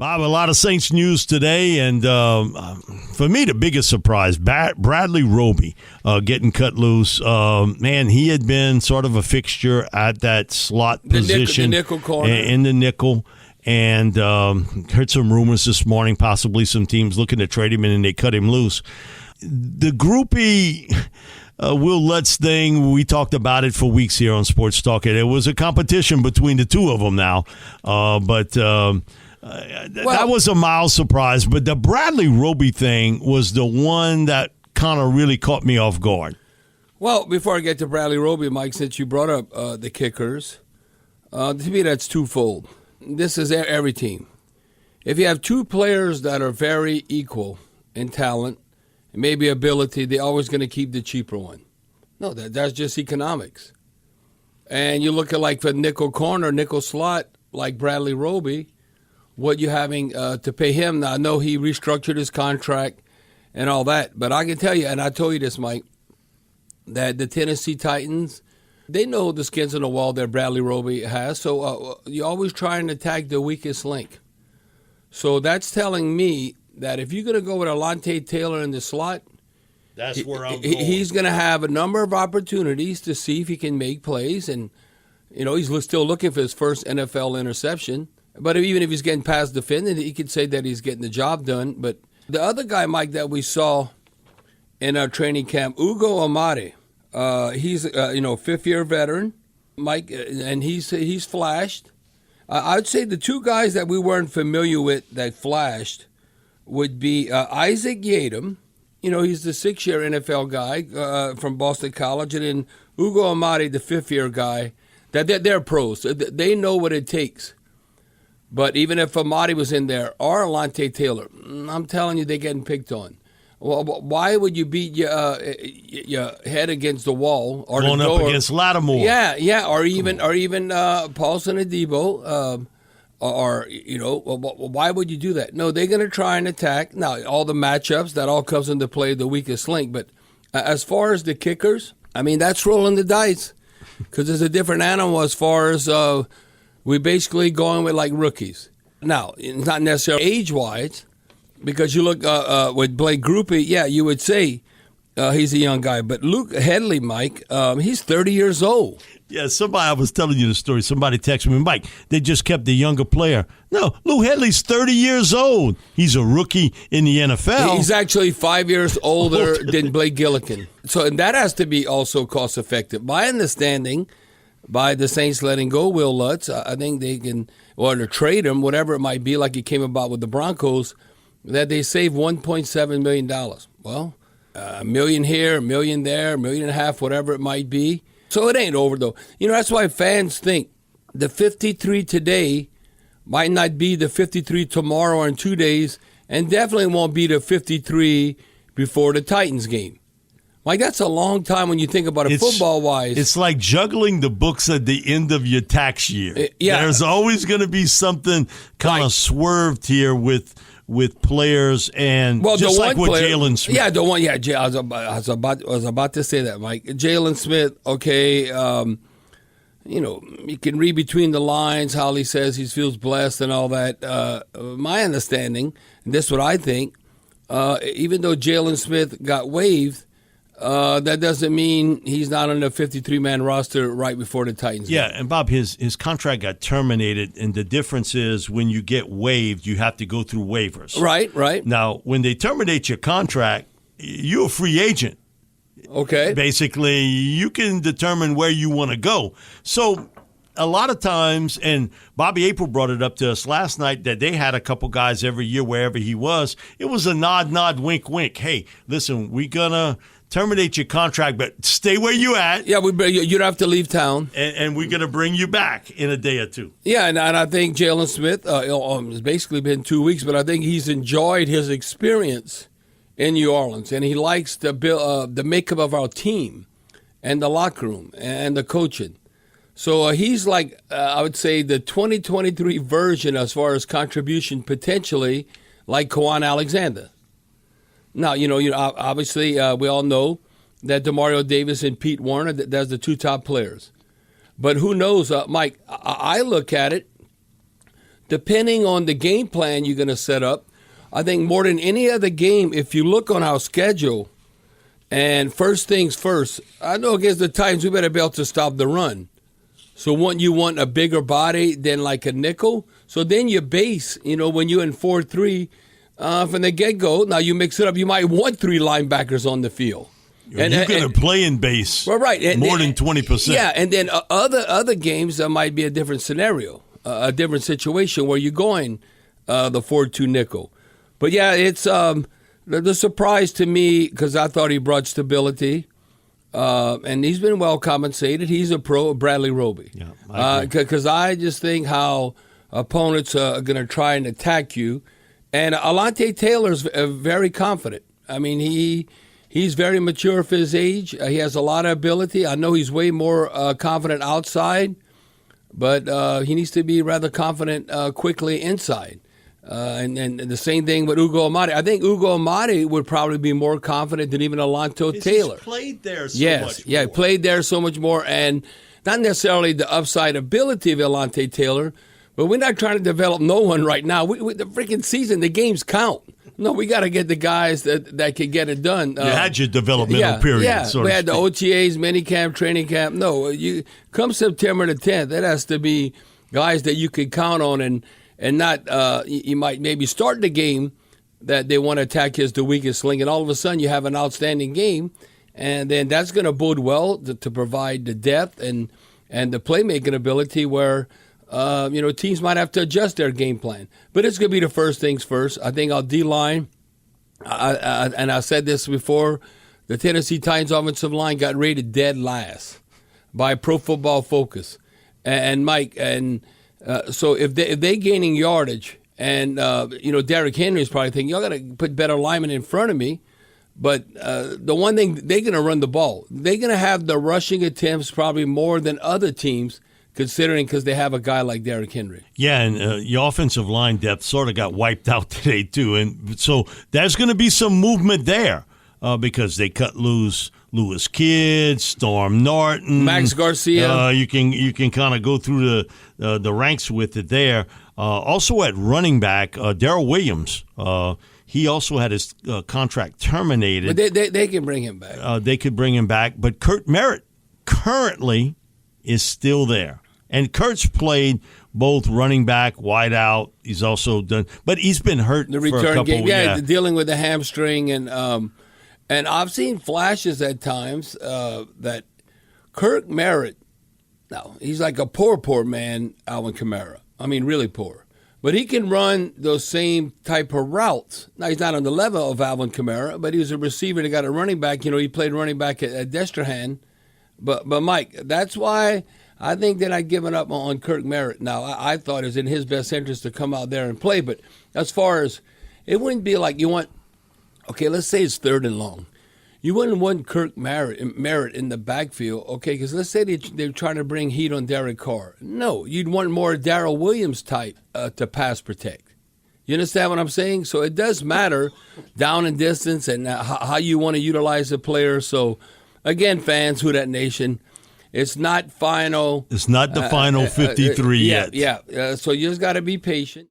Bob, a lot of Saints news today, and for me, the biggest surprise, Bradley Roby getting cut loose. Man, he had been sort of a fixture at that slot position. The nickel corner. In the nickel, and heard some rumors this morning, possibly some teams looking to trade him in, and they cut him loose. The groupie Will Lutz thing, we talked about it for weeks here on Sports Talk. It was a competition between the two of them now, but that was a mild surprise. But the Bradley Roby thing was the one that kind of really caught me off guard. Well, before I get to Bradley Roby, Mike, since you brought up the kickers, to me that's twofold. This is every team. If you have two players that are very equal in talent, and maybe ability, they're always going to keep the cheaper one. No, that's just economics. And you look at like for nickel corner, nickel slot, like Bradley Roby, what you having to pay him. Now, I know he restructured his contract and all that, but I can tell you, and I told you this, Mike, that the Tennessee Titans, they know the skins on the wall that Bradley Roby has, so you're always trying to attack the weakest link. So that's telling me that if you're going to go with Alontae Taylor in the slot, that's where I'm going. He's going to have a number of opportunities to see if he can make plays, and he's still looking for his first NFL interception. But even if he's getting past defending, he could say that he's getting the job done. But the other guy, Mike, that we saw in our training camp, Ugo Amadi, he's fifth-year veteran, Mike, and he's flashed. I'd say the two guys that we weren't familiar with that flashed would be Isaac Yadam. He's the 6-year NFL guy from Boston College, and then Ugo Amadi, the 5th-year guy. They're pros. They know what it takes. But even if Amadi was in there or Alontae Taylor, I'm telling you, they're getting picked on. Well, why would you beat your head against the wall or going up against Lattimore? Yeah, or even Paulson Adebo. Why would you do that? No, they're going to try and attack. Now, all the matchups, that all comes into play, the weakest link. But as far as the kickers, I mean, that's rolling the dice because it's a different animal as far as we're basically going with like rookies. Now, it's not necessarily age-wise because you look with Blake Grupe, yeah, you would say he's a young guy. But Luke Headley, Mike, he's 30 years old. Yeah, I was telling you the story. Somebody texted me, Mike, they just kept the younger player. No, Lou Headley's 30 years old. He's a rookie in the NFL. He's actually 5 years older than Blake Gillikin. So and that has to be also cost-effective. My understanding, by the Saints letting go Will Lutz, I think they can, or to trade him, whatever it might be, like it came about with the Broncos, that they save $1.7 million. Well, $1 million here, $1 million there, $1.5 million, whatever it might be. So it ain't over, though. That's why fans think the 53 today might not be the 53 tomorrow or in 2 days, and definitely won't be the 53 before the Titans game. Like, that's a long time when you think about it football-wise. It's like juggling the books at the end of your tax year. There's always going to be something kind of swerved here with players, and just like with Jalen Smith. Yeah, the one. Yeah, I was about to say that, Mike. Jalen Smith. Okay, you can read between the lines how he says he feels blessed and all that. My understanding, and this is what I think, even though Jalen Smith got waived, that doesn't mean he's not on the 53-man roster right before the Titans game. Yeah, and Bob, his contract got terminated, and the difference is when you get waived, you have to go through waivers. Right. Now, when they terminate your contract, you're a free agent. Okay. Basically, you can determine where you want to go. So a lot of times, and Bobby April brought it up to us last night, that they had a couple guys every year wherever he was. It was a nod, wink, wink. Hey, listen, we're going to terminate your contract, but stay where you at. Yeah, you don't have to leave town. And we're going to bring you back in a day or two. Yeah, and I think Jalen Smith, it's basically been 2 weeks, but I think he's enjoyed his experience in New Orleans, and he likes the makeup of our team and the locker room and the coaching. So he's like, I would say, the 2023 version as far as contribution potentially like Kwan Alexander. Now, obviously, we all know that DeMario Davis and Pete Werner, that's the two top players. But who knows, Mike, I look at it, depending on the game plan you're going to set up, I think more than any other game, if you look on our schedule, and first things first, I know against the Titans, we better be able to stop the run. So you want a bigger body than like a nickel. So then your base, when you're in 4-3, from the get-go, now you mix it up, you might want 3 linebackers on the field. And you're going to play in base more than 20%. Yeah, and then other games, that might be a different scenario, a different situation where you're going the 4-2 nickel. But, yeah, it's the surprise to me because I thought he brought stability. And he's been well compensated. He's a pro, Bradley Roby. Yeah, because I just think how opponents are going to try and attack you. And Alontae Taylor's very confident. I mean, he's very mature for his age. He has a lot of ability. I know he's way more confident outside, but he needs to be rather confident quickly inside. And the same thing with Ugo Amadi. I think Ugo Amadi would probably be more confident than even Alontae Taylor. He's played there so much more. Yeah, played there so much more. And not necessarily the upside ability of Alontae Taylor, but we're not trying to develop no one right now. The freaking season, the games count. No, we got to get the guys that can get it done. You had your developmental period. Yeah, we had the OTAs, minicamp, training camp. No, come September the 10th, that has to be guys that you can count on and not you might maybe start the game that they want to attack as the weakest link, and all of a sudden you have an outstanding game, and then that's going to bode well to provide the depth and the playmaking ability where teams might have to adjust their game plan. But it's going to be the first things first. I think our D-line, and I said this before, the Tennessee Titans offensive line got rated dead last by Pro Football Focus. And Mike, so if they gaining yardage, and Derrick Henry is probably thinking, y'all got to put better linemen in front of me. But the one thing, they're going to run the ball. They're going to have the rushing attempts probably more than other teams, considering because they have a guy like Derrick Henry. Yeah, and your offensive line depth sort of got wiped out today, too. And so there's going to be some movement there because they cut loose Lewis Kidd, Storm Norton, Max Garcia. You can kind of go through the ranks with it there. Also at running back, Darrell Williams, he also had his contract terminated. But they can bring him back. They could bring him back. But Kurt Merritt currently is still there. And Kurt's played both running back, wide out. He's also done, but he's been hurt the for a return couple. game. Yeah, dealing with the hamstring, and I've seen flashes at times that Kirk Merritt. Now he's like a poor man, Alvin Kamara. I mean, really poor, but he can run those same type of routes. Now he's not on the level of Alvin Kamara, but he was a receiver that got a running back. He played running back at Destrehan. But Mike, that's why I think that I've given up on Kirk Merritt. Now, I thought it was in his best interest to come out there and play. But as far as, it wouldn't be like you want, okay, let's say it's 3rd and long. You wouldn't want Kirk Merritt in the backfield, okay, because let's say they're trying to bring heat on Derek Carr. No, you'd want more Darrell Williams type to pass protect. You understand what I'm saying? So it does matter down and distance and how you want to utilize the player. So, again, fans, Who Dat Nation, it's not final. It's not the final 53 yet. Yeah. So you just got to be patient.